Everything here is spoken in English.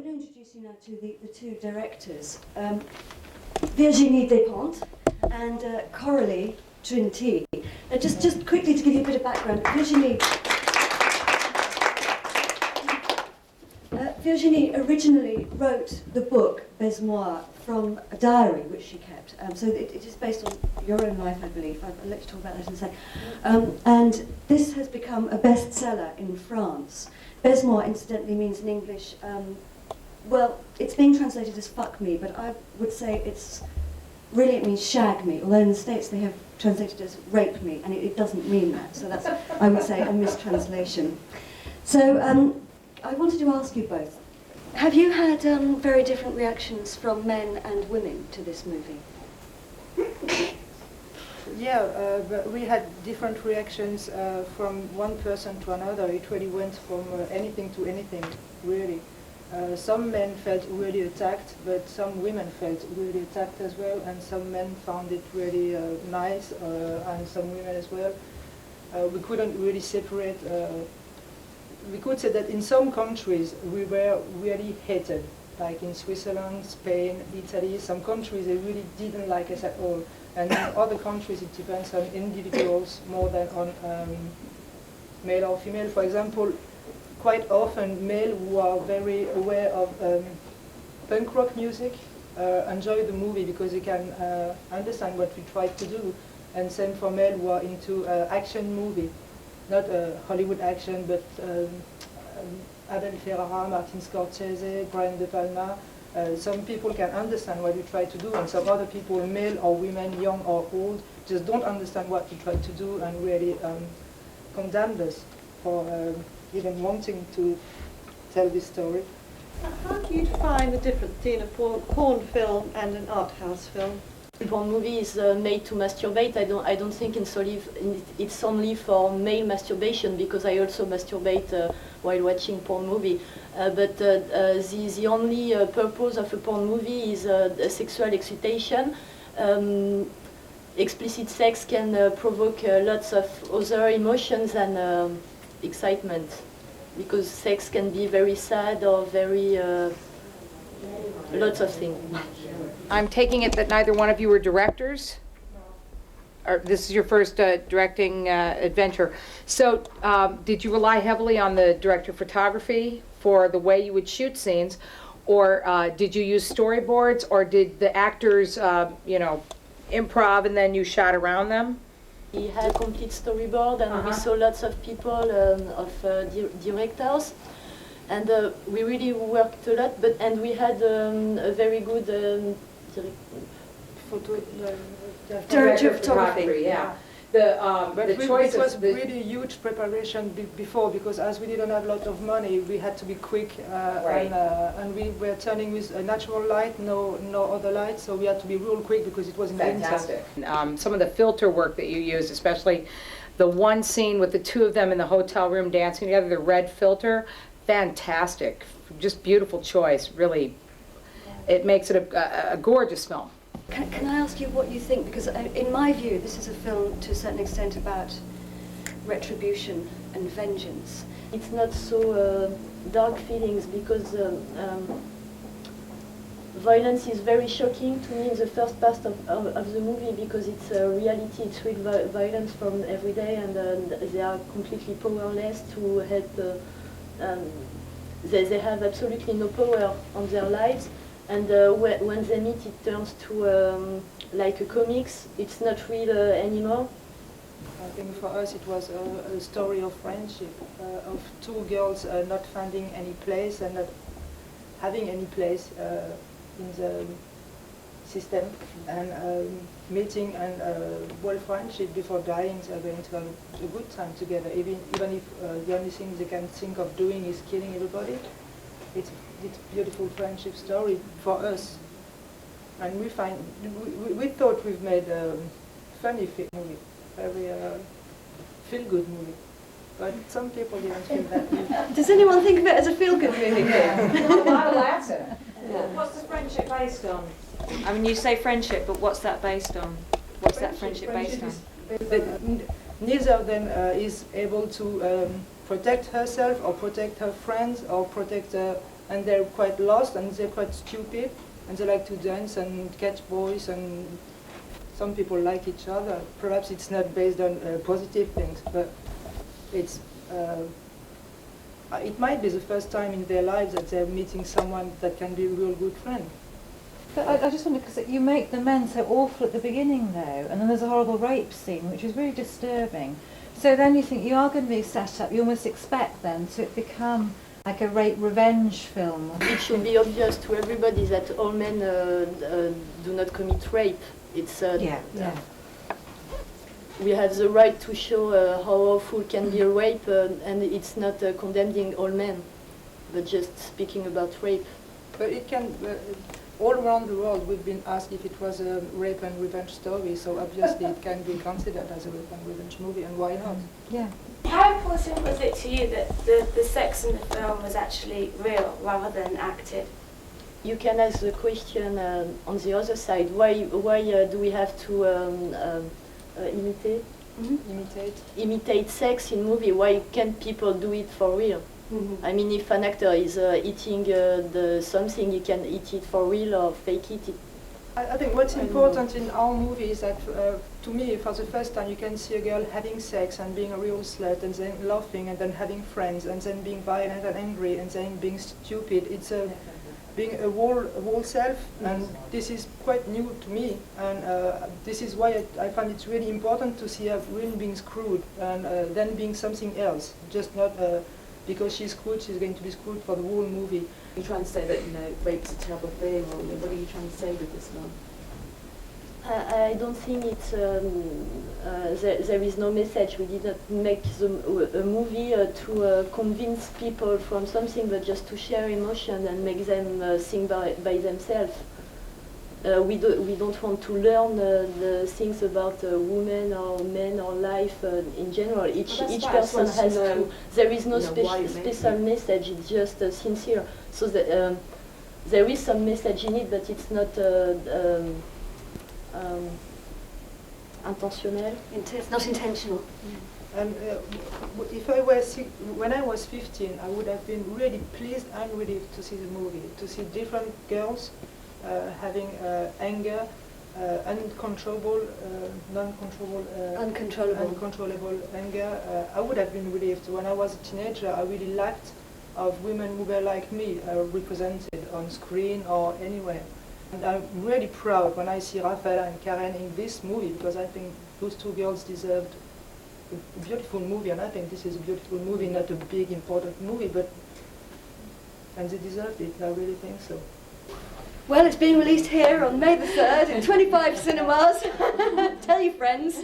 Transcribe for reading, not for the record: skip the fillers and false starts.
going to introduce you now to the two directors, Virginie Despentes and Coralie, Trinh. Now just quickly to give you a bit of background, Virginie originally wrote the book Baise-moi from a diary which she kept. So it is based on your own life, I believe. I'll let you talk about that in a second. And this has become a bestseller in France. Baise-moi, incidentally, means in English, well, it's being translated as fuck me, but I would say it means shag me, although in the States they have translated as rape me, and it doesn't mean that. So that's, I would say, a mistranslation. So I wanted to ask you both, have you had very different reactions from men and women to this movie? Yeah, but we had different reactions from one person to another. It really went from anything to anything, really. Some men felt really attacked, but some women felt really attacked as well, and some men found it really nice, and some women as well. We couldn't really separate. We could say that in some countries we were really hated, like in Switzerland, Spain, Italy. Some countries they really didn't like us at all. And in other countries it depends on individuals more than on male or female. For example, quite often male who are very aware of punk rock music enjoy the movie because they can understand what we try to do. And same for male who are into action movie. Not Hollywood action, but Abel Ferrara, Martin Scorsese, Brian De Palma. Some people can understand what we try to do, and some other people, male or women, young or old, just don't understand what we try to do and really condemn us for even wanting to tell this story. How do you define the difference between a porn film and an art house film? Porn movie is made to masturbate. I don't think it's only for male masturbation, because I also masturbate while watching porn movie. But the only purpose of a porn movie is sexual excitation. Explicit sex can provoke lots of other emotions and excitement, because sex can be very sad or very lots of things. I'm taking it that neither one of you are directors? Or this is your first directing adventure. So did you rely heavily on the director of photography for the way you would shoot scenes? Or did you use storyboards? Or did the actors, improv and then you shot around them? We had a complete storyboard, and we saw lots of people, directors. And we really worked a lot, and we had a very good director of photography. Yeah. But the choice it was really huge preparation before, because as we didn't have a lot of money, we had to be quick, right. and we were turning with a natural light, no other light, so we had to be real quick because it was in fantastic. Some of the filter work that you used, especially the one scene with the two of them in the hotel room dancing together, the red filter, fantastic, just beautiful choice, really. It makes it a gorgeous film. Can I ask you what you think? Because in my view, this is a film to a certain extent about retribution and vengeance. It's not so dark feelings, because violence is very shocking to me in the first part of the movie, because it's reality, it's real violence from every day, and they are completely powerless to help. They have absolutely no power on their lives. And when they meet, it turns to like a comics. It's not real anymore. I think for us it was a story of friendship, of two girls not finding any place and not having any place in the system, and meeting and well friendship before dying. They're going to have a good time together, even if the only thing they can think of doing is killing everybody. It's a beautiful friendship story for us, and we thought we've made a funny movie, very feel-good movie, but some people didn't feel that. Does anyone think of it as a feel-good movie? Yeah. A lot of laughs in it. Yeah. What's the friendship based on? I mean, you say friendship, but what's that based on? What's that friendship based on? Neither of them is able to protect herself or protect her friends or protect and they're quite lost and they're quite stupid, and they like to dance and catch boys, and some people like each other. Perhaps it's not based on positive things, but it's it might be the first time in their lives that they're meeting someone that can be a real good friend. But I just wonder, because you make the men so awful at the beginning though, and then there's a horrible rape scene, which is really disturbing. So then you think you are going to be set up, you almost expect then to become like a rape revenge film. It should be obvious to everybody that all men do not commit rape. It's we have the right to show how awful can be a rape, and it's not condemning all men, but just speaking about rape. But it can, all around the world we've been asked if it was a rape and revenge story, so obviously it can be considered as a rape and revenge movie, and why not? Yeah. How important was it to you that the sex in the film was actually real rather than acted? You can ask the question on the other side. Why do we have to imitate? Mm-hmm. Imitate sex in movie? Why can't people do it for real? Mm-hmm. I mean, if an actor is eating something, he can eat it for real or fake it. I think what's important in our movie is that, to me, for the first time, you can see a girl having sex and being a real slut, and then laughing, and then having friends, and then being violent and angry, and then being stupid. It's being a whole self, and this is quite new to me, and this is why I find it's really important to see her really being screwed, and then being something else, just not because she's screwed, she's going to be screwed for the whole movie. You're trying to say that, rape's a terrible thing, or what are you trying to say with this one? I don't think it's there is no message. We did not make a movie to convince people from something, but just to share emotion and make them think by themselves. We don't want to learn the things about women or men or life in general. Each person has to. There is no special message. It's just sincere. So that, there is some message in it, but it's not intentionnel. It's not intentional. And if when I was 15, I would have been really pleased and relieved to see the movie, to see different girls having anger, uncontrollable anger. I would have been relieved. When I was a teenager, I really lacked of women who were like me, represented on screen or anywhere. And I'm really proud when I see Rafaela and Karen in this movie, because I think those two girls deserved a beautiful movie, and I think this is a beautiful movie, not a big important movie, and they deserved it. I really think so. Well, it's being released here on May the 3rd in 25 cinemas. Tell your friends.